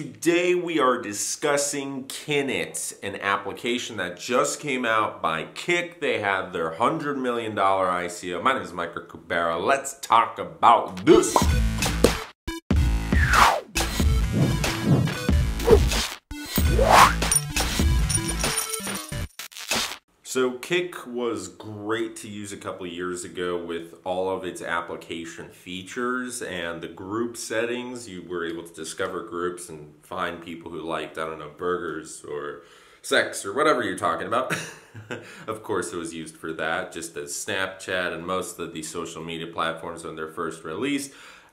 Today we are discussing KinIt, an application that just came out by Kik. They had their $100 million ICO. My name is Mike Kubera. Let's talk about this. So Kik was great to use a couple years ago with all of its application features and the group settings. You were able to discover groups and find people who liked, I don't know, burgers or sex or whatever you're talking about. Of course it was used for that, just as Snapchat and most of the social media platforms when they're first released.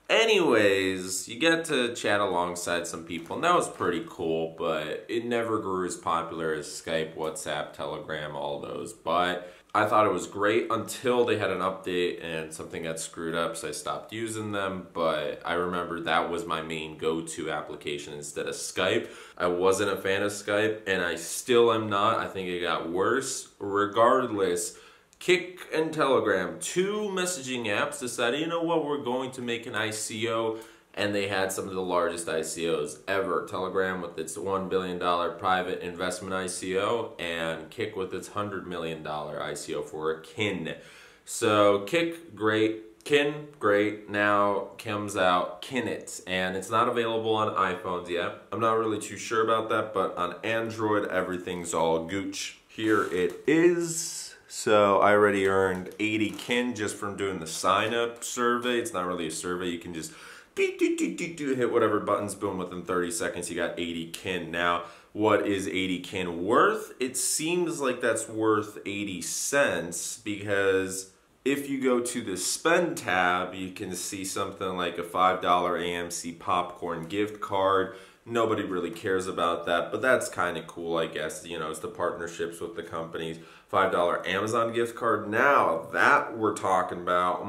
Anyways, you get to chat alongside some people, and that was pretty cool, but it never grew as popular as Skype, WhatsApp, Telegram, all those. But I thought it was great until they had an update and something got screwed up, so I stopped using them. But I remember that was my main go-to application instead of Skype. I wasn't a fan of Skype, and I still am not. I think it got worse. Regardless, Kik and Telegram, two messaging apps, decided, you know what, we're going to make an ICO, and they had some of the largest ICOs ever. Telegram with its $1 billion private investment ICO, and Kik with its $100 million ICO for Kin. So Kik, great. Kin, great. Now comes out KinIt, and it's not available on iPhones yet. I'm not really too sure about that, but on Android, everything's all gooch. Here it is. So I already earned 80 kin just from doing the sign-up survey. It's not really a survey. You can just hit whatever buttons, boom, within 30 seconds you got 80 kin. Now, what is 80 kin worth? It seems like that's worth 80 cents because if you go to the spend tab, you can see something like a $5 AMC popcorn gift card. Nobody really cares about that, but that's kind of cool, I guess. You know, it's the partnerships with the companies. $5 Amazon gift card. Now, that we're talking about.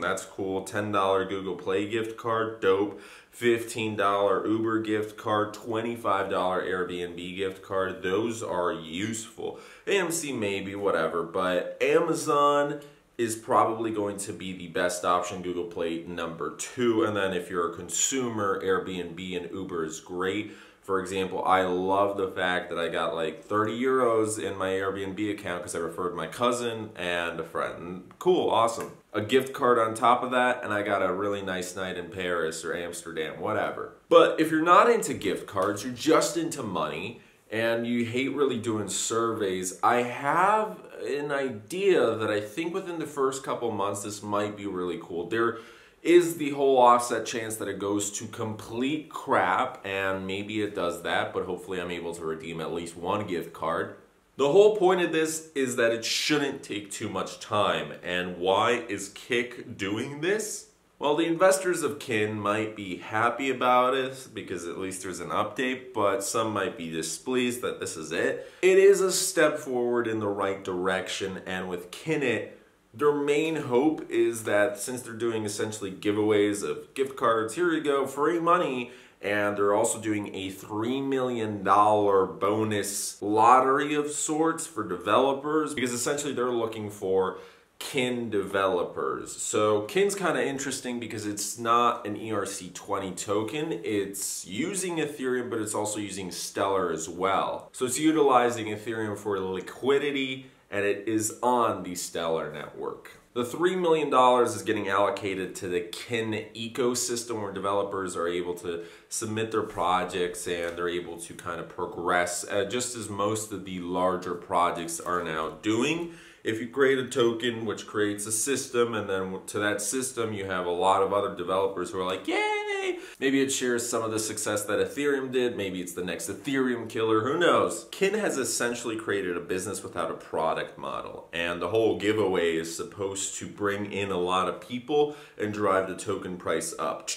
That's cool. $10 Google Play gift card. Dope. $15 Uber gift card. $25 Airbnb gift card. Those are useful. AMC maybe, whatever, but Amazon is probably going to be the best option. Google Play number 2, and then if you're a consumer, Airbnb and Uber is great. For example, I love the fact that I got like 30 euros in my Airbnb account because I referred my cousin and a friend. Cool, awesome. A gift card on top of that, and I got a really nice night in Paris or Amsterdam, whatever. But if you're not into gift cards, you're just into money, and you hate really doing surveys, I have an idea that I think within the first couple months this might be really cool. There is the whole offset chance that it goes to complete crap, and maybe it does that, but hopefully I'm able to redeem at least one gift card. The whole point of this is that it shouldn't take too much time. And why is Kik doing this? Well, the investors of Kin might be happy about it because at least there's an update, but some might be displeased that this is it. It is a step forward in the right direction, and with KinIt, their main hope is that since they're doing essentially giveaways of gift cards, here you go, free money, and they're also doing a $3 million bonus lottery of sorts for developers, because essentially they're looking for Kin developers. So Kin's kind of interesting because it's not an ERC20 token. It's using Ethereum, but it's also using Stellar as well. So it's utilizing Ethereum for liquidity, and it is on the Stellar network. The $3 million is getting allocated to the Kin ecosystem, where developers are able to submit their projects and they're able to kind of progress, just as most of the larger projects are now doing. If you create a token which creates a system, and then to that system you have a lot of other developers who are like, yay! Maybe it shares some of the success that Ethereum did, maybe it's the next Ethereum killer, who knows? Kin has essentially created a business without a product model, and the whole giveaway is supposed to bring in a lot of people and drive the token price up.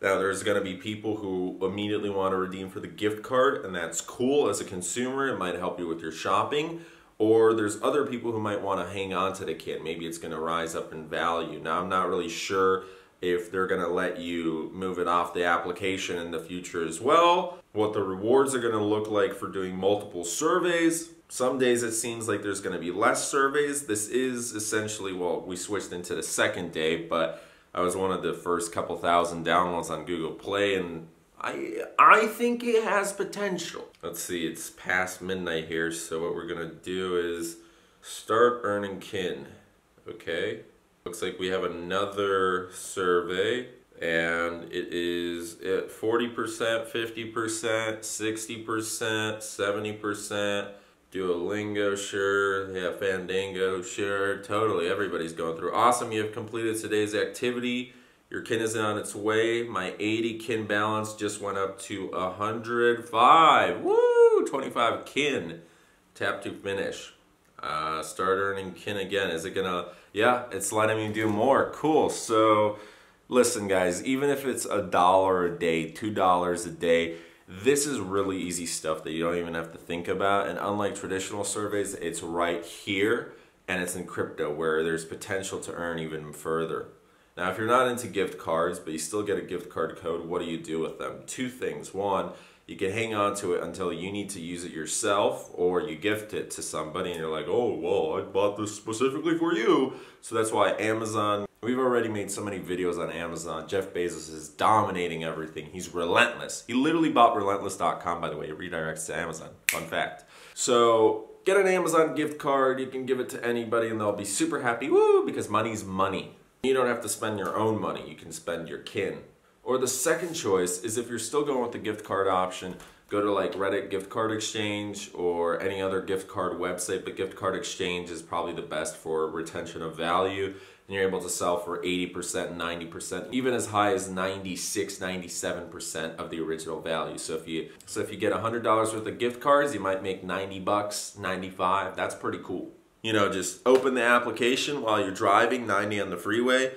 Now, there's going to be people who immediately want to redeem for the gift card, and that's cool. As a consumer, it might help you with your shopping. Or there's other people who might want to hang on to the Kin. Maybe it's going to rise up in value. Now, I'm not really sure if they're going to let you move it off the application in the future as well. What the rewards are going to look like for doing multiple surveys. Some days it seems like there's going to be less surveys. This is essentially, well, we switched into the second day, but I was one of the first couple thousand downloads on Google Play, and I think it has potential. Let's see, it's past midnight here, so what we're gonna do is start earning kin. Okay, looks like we have another survey, and it is at 40%, 50%, 60%, 70%. Duolingo, sure. Yeah, Fandango, sure. Totally, everybody's going through. Awesome, you have completed today's activity. Your kin is on its way. My 80 kin balance just went up to 105. Woo! 25 kin. Tap to finish. Start earning kin again. Is it gonna... Yeah, it's letting me do more. Cool. So, listen guys, even if it's $1 a day, $2 a day, this is really easy stuff that you don't even have to think about. And unlike traditional surveys, it's right here, and it's in crypto where there's potential to earn even further. Now, if you're not into gift cards, but you still get a gift card code, what do you do with them? Two things. One, you can hang on to it until you need to use it yourself, or you gift it to somebody and you're like, oh, well, I bought this specifically for you. So that's why Amazon, we've already made so many videos on Amazon. Jeff Bezos is dominating everything. He's relentless. He literally bought relentless.com, by the way. It redirects to Amazon. Fun fact. So get an Amazon gift card. You can give it to anybody and they'll be super happy. Woo, because money's money. You don't have to spend your own money. You can spend your kin. Or the second choice is if you're still going with the gift card option, go to like Reddit Gift Card Exchange or any other gift card website, but Gift Card Exchange is probably the best for retention of value. And you're able to sell for 80%, 90%, even as high as 96, 97% of the original value. So if you get $100 worth of gift cards, you might make 90 bucks, 95. That's pretty cool. You know, just open the application while you're driving 90 on the freeway.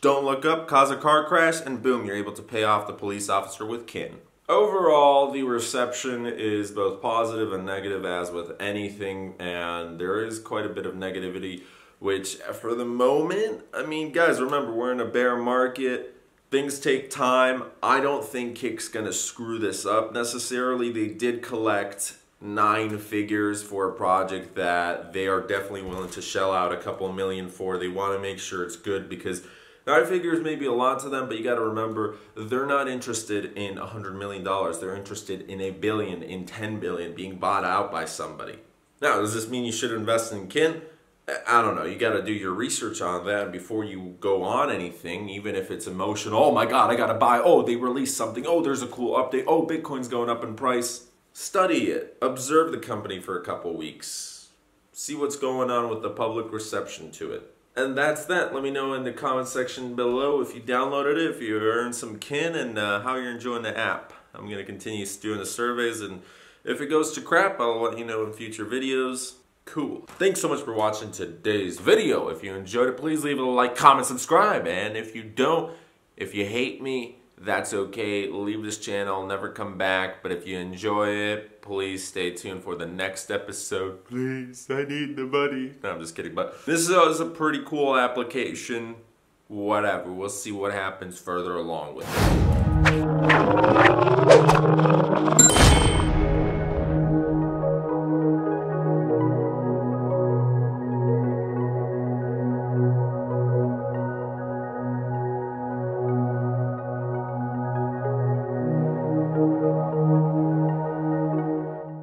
Don't look up, cause a car crash, and boom, you're able to pay off the police officer with kin. Overall, the reception is both positive and negative, as with anything, and there is quite a bit of negativity, which for the moment, I mean, guys, remember, we're in a bear market. Things take time. I don't think Kik's gonna screw this up necessarily. They did collect 9 figures for a project that they are definitely willing to shell out a couple million for. They want to make sure it's good because 9 figures may be a lot to them, but you got to remember, they're not interested in $100 million. They're interested in $1 billion, in $10 billion being bought out by somebody. Now, does this mean you should invest in kin? I don't know. You got to do your research on that before you go on anything, even if it's emotional. Oh my God, I got to buy. Oh, they released something. Oh, there's a cool update. Oh, Bitcoin's going up in price. Study it. Observe the company for a couple weeks. See what's going on with the public reception to it. And that's that. Let me know in the comment section below if you downloaded it, if you earned some kin, and how you're enjoying the app. I'm going to continue doing the surveys, and if it goes to crap, I'll let you know in future videos. Cool. Thanks so much for watching today's video. If you enjoyed it, please leave it a like, comment, subscribe. And if you don't, if you hate me, that's okay. Leave this channel, never come back. But if you enjoy it, please stay tuned for the next episode. Please, I need the money. No, I'm just kidding. But this is a pretty cool application. Whatever. We'll see what happens further along with it.